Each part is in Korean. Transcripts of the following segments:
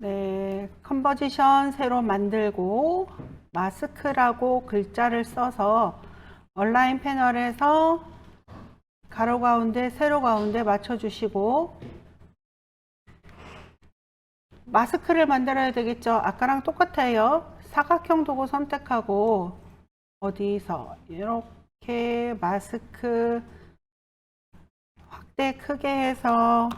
네, 컴포지션 새로 만들고 마스크라고 글자를 써서 온라인 패널에서 가로 가운데, 세로 가운데 맞춰주시고 마스크를 만들어야 되겠죠. 아까랑 똑같아요. 사각형 도구 선택하고 어디서 이렇게 마스크 확대 크게 해서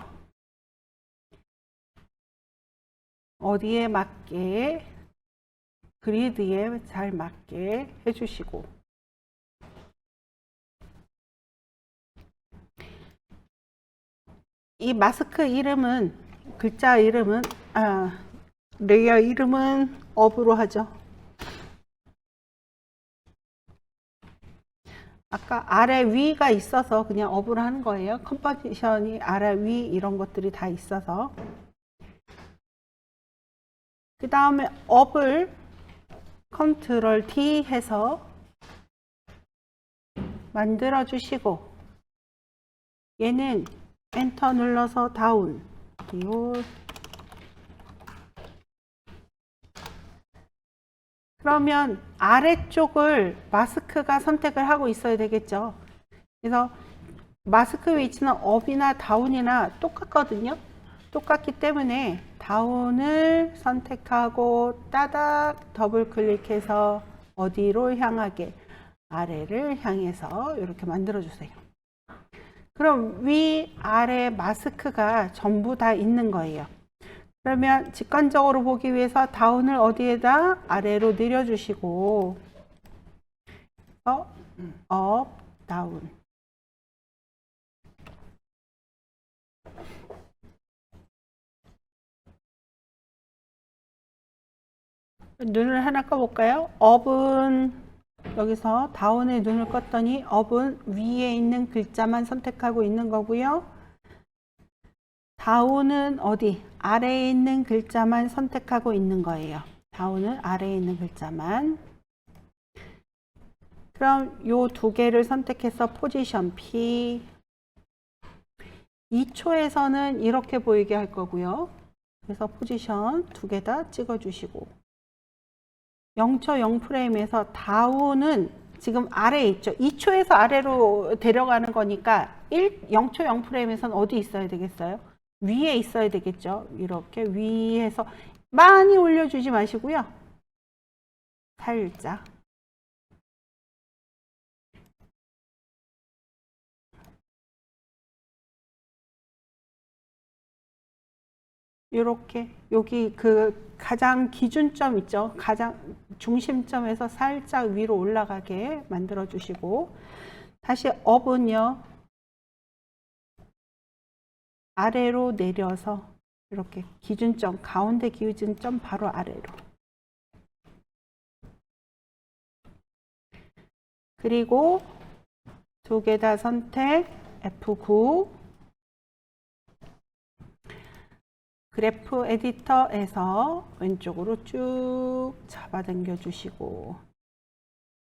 어디에 맞게 그리드에 잘 맞게 해주시고 이 마스크 이름은 글자 이름은 레이어 이름은 업으로 하죠. 아까 아래 위가 있어서 그냥 업으로 하는 거예요. 컴포지션이 아래 위 이런 것들이 다 있어서 그 다음에 업을 컨트롤 D 해서 만들어 주시고 얘는 엔터 눌러서 다운 그러면 아래쪽을 마스크가 선택을 하고 있어야 되겠죠. 그래서 마스크 위치는 업이나 다운이나 똑같거든요. 똑같기 때문에 다운을 선택하고 따닥 더블 클릭해서 어디로 향하게 아래를 향해서 이렇게 만들어 주세요. 그럼 위 아래 마스크가 전부 다 있는 거예요. 그러면 직관적으로 보기 위해서 다운을 어디에다 아래로 내려주시고 업, 다운 눈을 하나 꺼볼까요? 업은 여기서 다운에 눈을 껐더니 업은 위에 있는 글자만 선택하고 있는 거고요. 다운은 어디? 아래에 있는 글자만 선택하고 있는 거예요. 다운은 아래에 있는 글자만. 그럼 요 두 개를 선택해서 포지션 P 2초에서는 이렇게 보이게 할 거고요. 그래서 포지션 두 개 다 찍어 주시고 0초 0프레임에서 다운은 지금 아래에 있죠. 2초에서 아래로 데려가는 거니까 0초 0프레임에서는 어디 있어야 되겠어요? 위에 있어야 되겠죠. 이렇게 위에서 많이 올려주지 마시고요. 살짝. 이렇게 여기 그 가장 기준점 있죠. 가장 중심점에서 살짝 위로 올라가게 만들어 주시고 다시 업은요. 아래로 내려서 이렇게 기준점 가운데 기준점 바로 아래로 그리고 두 개 다 선택 F9 그래프 에디터에서 왼쪽으로 쭉 잡아당겨 주시고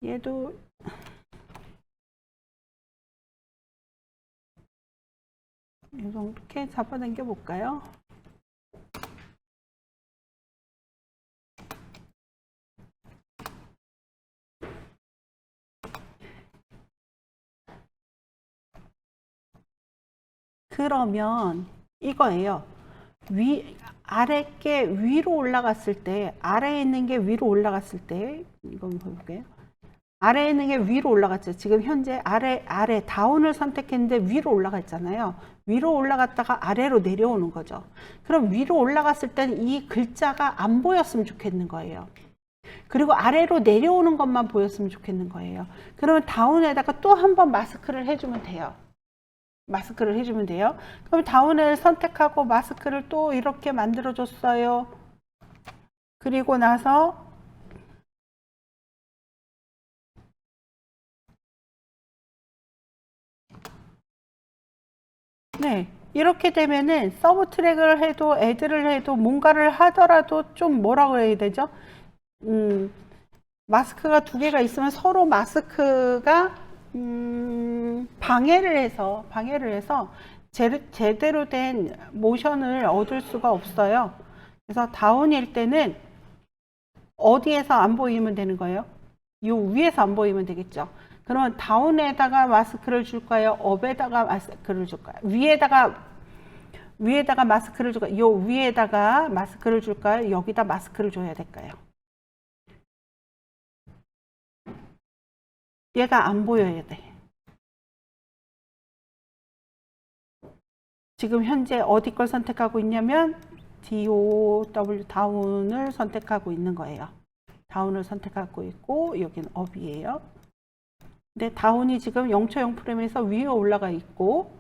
얘도 이렇게 잡아당겨 볼까요? 그러면 이거예요. 아래 게 위로 올라갔을 때, 아래에 있는 게 위로 올라갔을 때, 이건 볼게요. 아래에 있는 게 위로 올라갔죠. 지금 현재 아래 다운을 선택했는데 위로 올라갔잖아요. 위로 올라갔다가 아래로 내려오는 거죠. 그럼 위로 올라갔을 때는 이 글자가 안 보였으면 좋겠는 거예요. 그리고 아래로 내려오는 것만 보였으면 좋겠는 거예요. 그러면 다운에다가 또 한 번 마스크를 해주면 돼요. 마스크를 해주면 돼요. 그럼 다운을 선택하고 마스크를 또 이렇게 만들어 줬어요. 그리고 나서 네, 이렇게 되면은 서브 트랙을 해도 애드를 해도 뭔가를 하더라도 좀 뭐라고 해야 되죠? 마스크가 두 개가 있으면 서로 마스크가 방해를 해서 제대로 된 모션을 얻을 수가 없어요. 그래서 다운일 때는 어디에서 안 보이면 되는 거예요? 요 위에서 안 보이면 되겠죠. 그러면 다운에다가 마스크를 줄까요? 업에다가 마스크를 줄까요? 위에다가 마스크를 줄까요? 요 위에다가 마스크를 줄까요? 여기다 마스크를 줘야 될까요? 얘가 안 보여야 돼. 지금 현재 어디 걸 선택하고 있냐면 DOW 다운을 선택하고 있는 거예요. 다운을 선택하고 있고 여기는 업이에요. 근데 다운이 지금 0.0 프레임에서 위에 올라가 있고,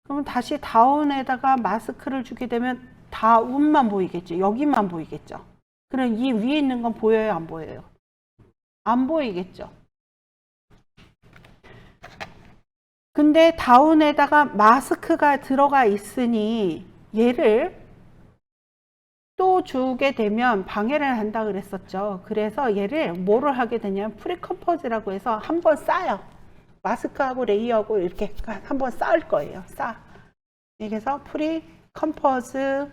그럼 다시 다운에다가 마스크를 주게 되면 다운만 보이겠죠. 여기만 보이겠죠. 그럼 이 위에 있는 건 보여요, 안 보여요? 안 보이겠죠. 근데 다운에다가 마스크가 들어가 있으니 얘를 또 주게 되면 방해를 한다 그랬었죠. 그래서 얘를 뭐를 하게 되냐면 프리컴포즈라고 해서 한번 쌓아요. 마스크하고 레이어하고 이렇게 한번 쌓을 거예요. 그래서 프리컴포즈,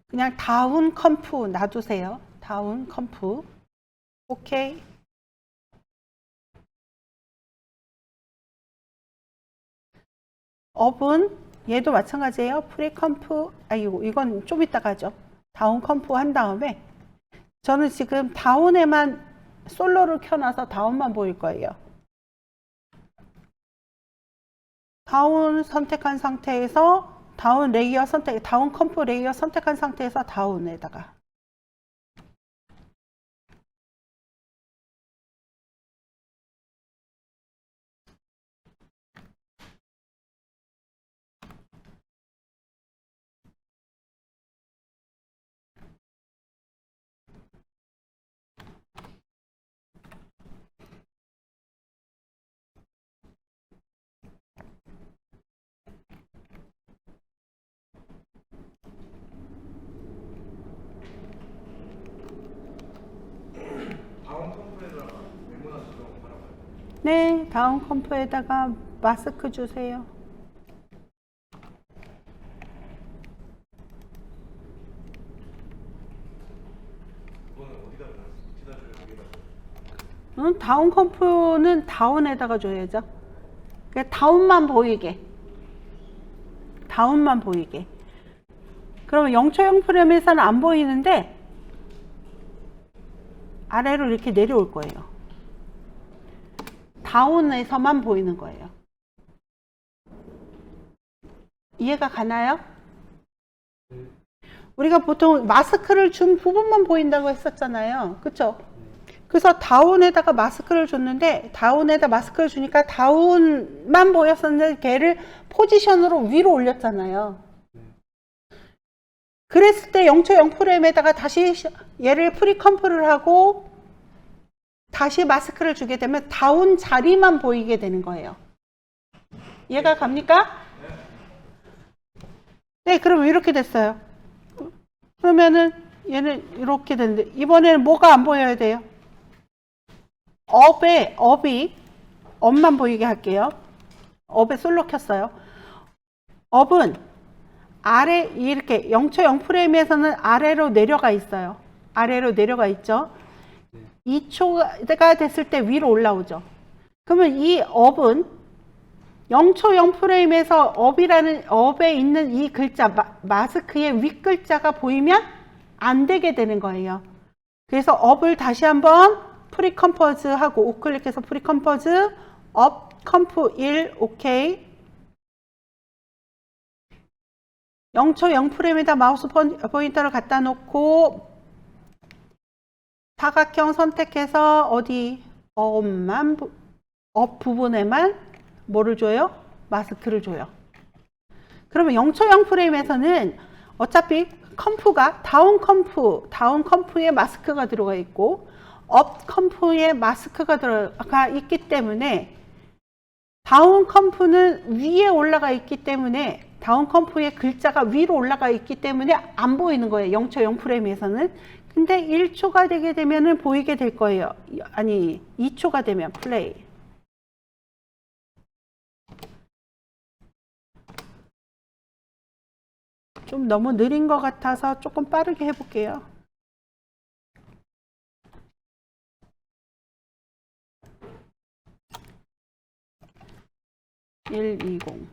그냥 다운 컴프 놔두세요. 다운 컴프. 오케이. 업은 얘도 마찬가지예요. 프리컴프, 아이고 이건 좀 이따가 하죠. 다운 컴프 한 다음에 저는 지금 다운에만 솔로를 켜놔서 다운만 보일 거예요. 다운 선택한 상태에서 다운 레이어 선택, 다운 컴프 레이어 선택한 상태에서 다운에다가 네, 다운 컴프에다가 마스크 주세요. 다운 컴프는 다운에다가 줘야죠. 그러니까 다운만 보이게. 다운만 보이게. 그러면 0.0 프레임에서는 안 보이는데 아래로 이렇게 내려올 거예요. 다운에서만 보이는 거예요. 이해가 가나요? 우리가 보통 마스크를 준 부분만 보인다고 했었잖아요. 그쵸? 그래서 다운에다가 마스크를 줬는데 다운에다 마스크를 주니까 다운만 보였었는데 걔를 포지션으로 위로 올렸잖아요. 그랬을 때 0.0 프레임에다가 다시 얘를 프리컴프를 하고 다시 마스크를 주게 되면 다운 자리만 보이게 되는 거예요. 이해가 갑니까? 네, 그럼 이렇게 됐어요. 그러면은 얘는 이렇게 되는데 이번에는 뭐가 안 보여야 돼요? 업만 보이게 할게요. 업에 솔로 켰어요. 업은 아래 이렇게 0.0 프레임에서는 아래로 내려가 있어요. 아래로 내려가 있죠. 2초가 됐을 때 위로 올라오죠. 그러면 이 업은 0.0 프레임에서 업에 있는 이 글자 마스크의 윗 글자가 보이면 안 되게 되는 거예요. 그래서 업을 다시 한번 프리컴포즈 하고 우클릭해서 프리컴포즈 업 컴프 1 오케이. 0.0 프레임에다 마우스 포인터를 갖다 놓고 사각형 선택해서 어디 업 부분에만 뭐를 줘요? 마스크를 줘요. 그러면 0.0 프레임에서는 어차피 컴프가 다운 컴프에 마스크가 들어가 있고 업 컴프에 마스크가 들어가 있기 때문에 다운 컴프는 위에 올라가 있기 때문에 다운 컴프의 글자가 위로 올라가 있기 때문에 안 보이는 거예요. 0.0 프레임에서는. 근데 1초가 되게 되면은 보이게 될 거예요. 아니 2초가 되면 플레이. 좀 너무 느린 것 같아서 조금 빠르게 해볼게요. (1, 2, 0)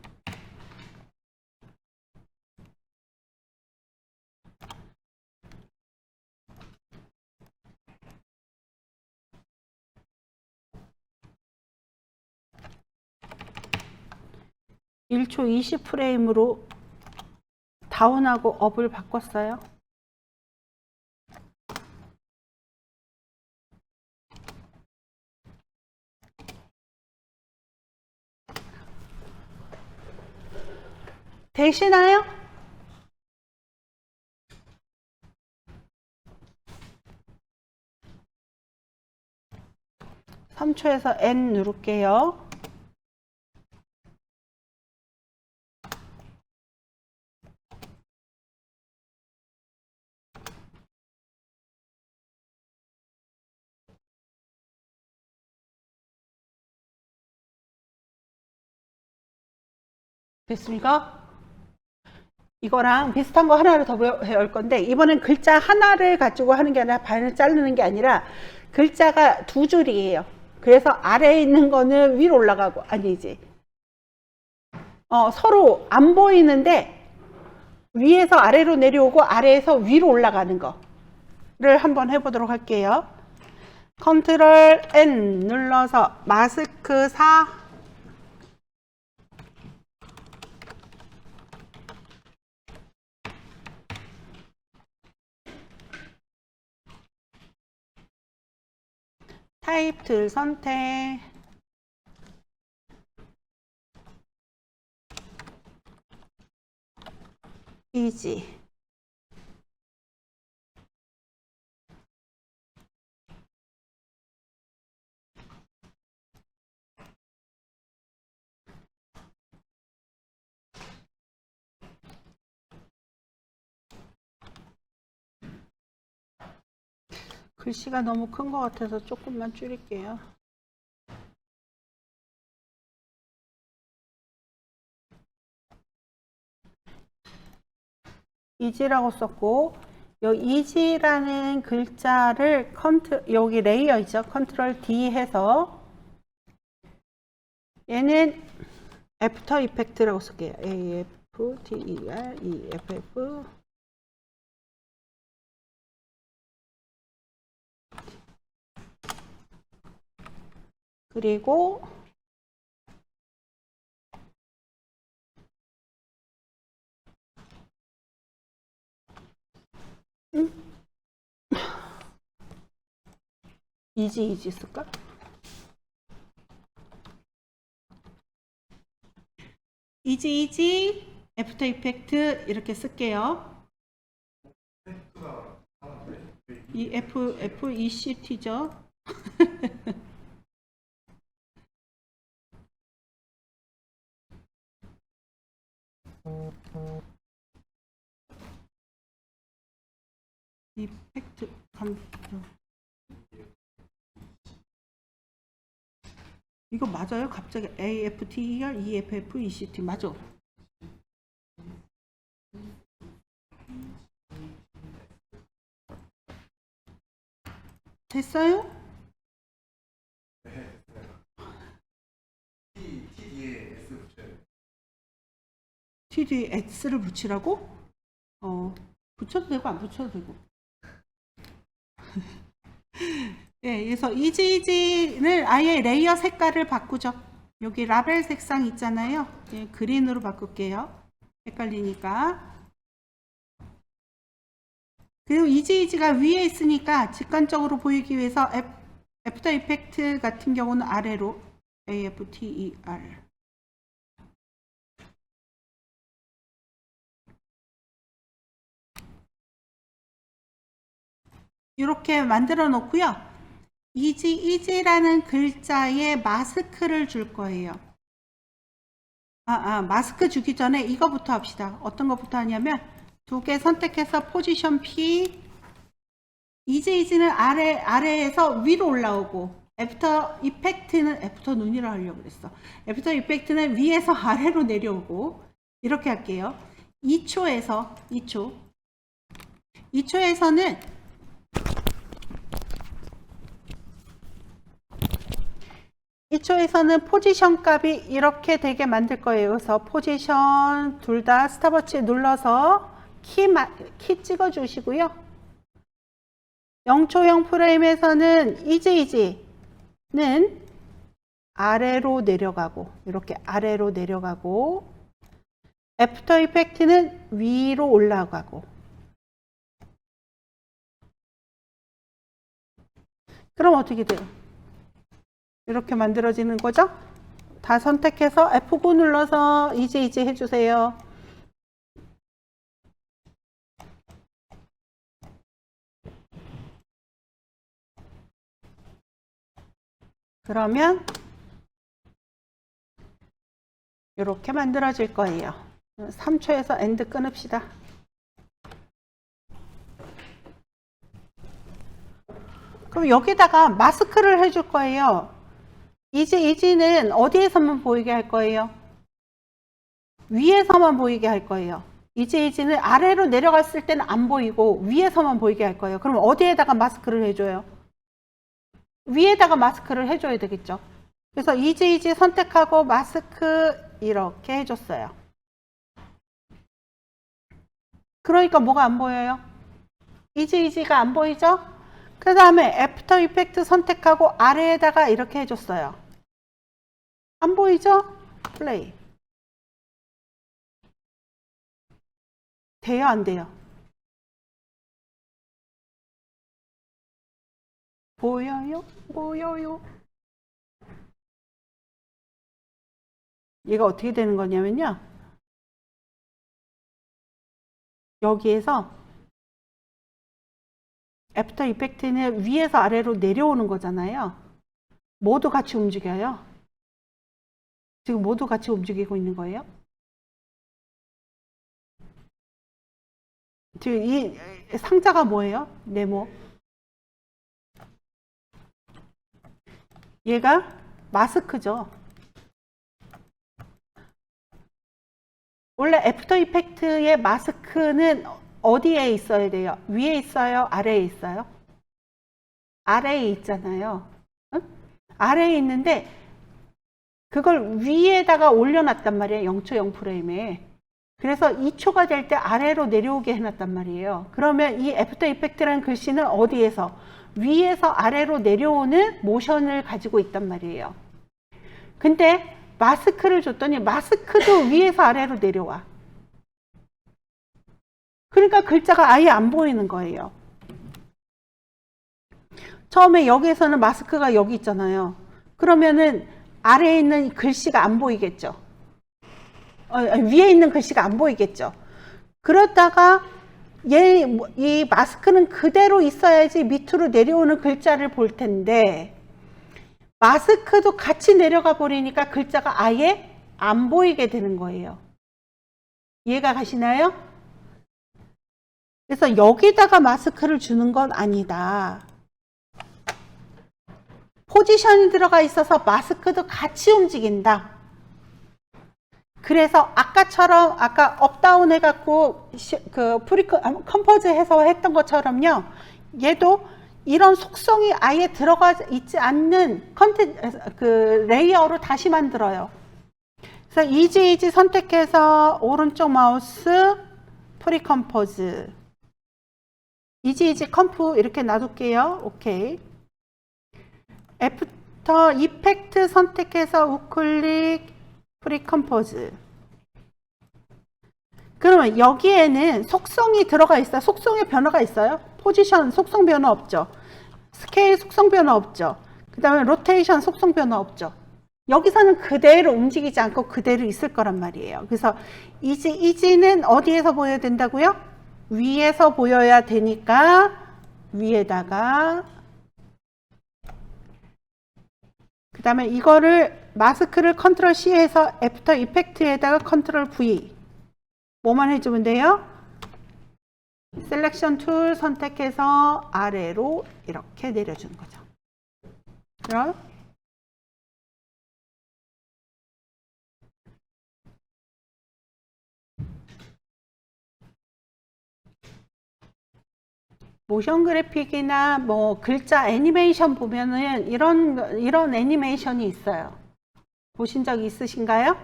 (1초) 20프레임으로 다운하고 업을 바꿨어요. 되시나요? (3초에서) N 누를게요. 됐습니까? 이거랑 비슷한 거 하나를 더 배울 건데, 이번엔 글자 하나를 가지고 하는 게 아니라 반을 자르는 게 아니라 글자가 두 줄이에요. 그래서 아래에 있는 거는 위로 올라가고, 아니지, 서로 안 보이는데 위에서 아래로 내려오고 아래에서 위로 올라가는 거를 한번 해보도록 할게요. 컨트롤 N 눌러서 마스크 4, 타입 툴 선택, 이지, 글씨가 너무 큰 것 같아서 조금만 줄일게요. 이지라고 썼고, 여기 이지라는 글자를 여기 레이어 있죠? 컨트롤 D 해서 얘는 애프터 이펙트라고 쓸게요. AFTER EFF 그리고 이지 쓸까? 이지 애프터 이펙트 이렇게 쓸게요. 이 FECT죠. 이펙트 이거 맞아요? 갑자기 AFTER EFFECT 맞아? 됐어요? T 뒤에 X를 붙이라고? 붙여도 되고 안 붙여도 되고. 네, 그래서 이지를 아예 레이어 색깔을 바꾸죠. 여기 라벨 색상 있잖아요. 네, 그린으로 바꿀게요. 헷갈리니까. 그리고 이지가 위에 있으니까 직관적으로 보이기 위해서 애프터 이펙트 같은 경우는 아래로 AFTER 이렇게 만들어 놓고요. 이지라는 글자에 마스크를 줄 거예요. 마스크 주기 전에 이거부터 합시다. 어떤 것부터 하냐면 두 개 선택해서 포지션 P, 이지는 아래에서 위로 올라오고, 애프터 이펙트는 애프터 눈이라 하려고 그랬어. 애프터 이펙트는 위에서 아래로 내려오고, 이렇게 할게요. 2초에서는 포지션 값이 이렇게 되게 만들 거예요. 그래서 포지션 둘 다 스탑워치 눌러서 키 찍어 주시고요. 0초형 프레임에서는 이지는 아래로 내려가고, 이렇게 아래로 내려가고, 애프터 이펙트는 위로 올라가고. 그럼 어떻게 돼요? 이렇게 만들어지는 거죠? 다 선택해서 F9 눌러서 이지 해주세요. 그러면 이렇게 만들어질 거예요. 3초에서 엔드 끊읍시다. 그럼 여기다가 마스크를 해줄 거예요. 이지는 어디에서만 보이게 할 거예요? 위에서만 보이게 할 거예요. 이지는 아래로 내려갔을 때는 안 보이고 위에서만 보이게 할 거예요. 그럼 어디에다가 마스크를 해줘요? 위에다가 마스크를 해줘야 되겠죠. 그래서 이지 선택하고 마스크 이렇게 해줬어요. 그러니까 뭐가 안 보여요? 이지가 안 보이죠? 그 다음에 애프터 이펙트 선택하고 아래에다가 이렇게 해줬어요. 안 보이죠? 플레이. 돼요, 안 돼요? 보여요? 보여요? 얘가 어떻게 되는 거냐면요. 여기에서 애프터 이펙트는 위에서 아래로 내려오는 거잖아요. 모두 같이 움직여요. 지금 모두 같이 움직이고 있는 거예요. 지금 이 상자가 뭐예요? 네모. 얘가 마스크죠. 원래 애프터 이펙트의 마스크는 어디에 있어야 돼요? 위에 있어요? 아래에 있어요? 아래에 있잖아요. 응? 아래에 있는데 그걸 위에다가 올려놨단 말이에요. 0초0 프레임에. 그래서 2초가 될 때 아래로 내려오게 해놨단 말이에요. 그러면 이 애프터 이펙트라는 글씨는 어디에서? 위에서 아래로 내려오는 모션을 가지고 있단 말이에요. 근데 마스크를 줬더니 마스크도 위에서 아래로 내려와. 그러니까 글자가 아예 안 보이는 거예요. 처음에 여기에서는 마스크가 여기 있잖아요. 그러면은 아래에 있는 글씨가 안 보이겠죠. 위에 있는 글씨가 안 보이겠죠. 그러다가 이 마스크는 그대로 있어야지 밑으로 내려오는 글자를 볼 텐데 마스크도 같이 내려가 버리니까 글자가 아예 안 보이게 되는 거예요. 이해가 가시나요? 그래서 여기다가 마스크를 주는 건 아니다. 포지션이 들어가 있어서 마스크도 같이 움직인다. 그래서 아까처럼 아까 업다운 해갖고 그 컴포즈 해서 했던 것처럼요. 얘도 이런 속성이 아예 들어가 있지 않는 그 레이어로 다시 만들어요. 그래서 이지 선택해서 오른쪽 마우스 프리컴포즈 이지 컴프 이렇게 놔둘게요. 오케이. 애프터 이펙트 선택해서 우클릭 프리컴포즈. 그러면 여기에는 속성이 들어가 있어요. 속성의 변화가 있어요. 포지션 속성 변화 없죠. 스케일 속성 변화 없죠. 그 다음에 로테이션 속성 변화 없죠. 여기서는 그대로 움직이지 않고 그대로 있을 거란 말이에요. 그래서 이지는 어디에서 보여야 된다고요? 위에서 보여야 되니까 위에다가 그 다음에 이거를 마스크를 컨트롤 C 해서 애프터 이펙트에다가 컨트롤 V 뭐만 해주면 돼요? 셀렉션 툴 선택해서 아래로 이렇게 내려주는 거죠. 그럼 모션 그래픽이나 뭐 글자 애니메이션 보면은 이런 애니메이션이 있어요. 보신 적 있으신가요?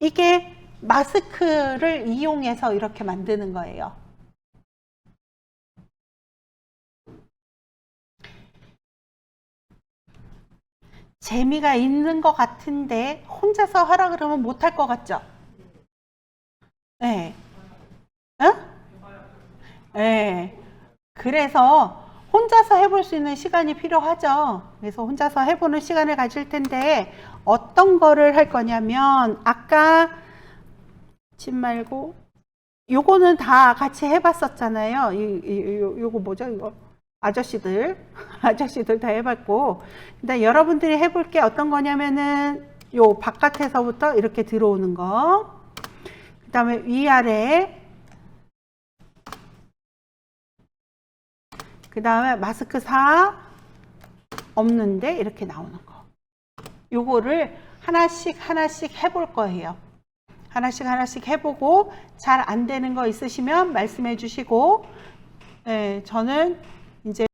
이게 마스크를 이용해서 이렇게 만드는 거예요. 재미가 있는 것 같은데 혼자서 하라 그러면 못할 것 같죠? 네. 응? 네. 그래서 혼자서 해볼 수 있는 시간이 필요하죠. 그래서 혼자서 해보는 시간을 가질 텐데 어떤 거를 할 거냐면 아까 집 말고 요거는 다 같이 해봤었잖아요. 요거 뭐죠? 이거 아저씨들 다 해봤고, 근데 여러분들이 해볼 게 어떤 거냐면은 요 바깥에서부터 이렇게 들어오는 거, 그 다음에 위아래, 그 다음에 마스크 4 없는데 이렇게 나오는 거. 요거를 하나씩 해볼 거예요. 하나씩 해보고 잘 안 되는 거 있으시면 말씀해 주시고, 네, 저는 이제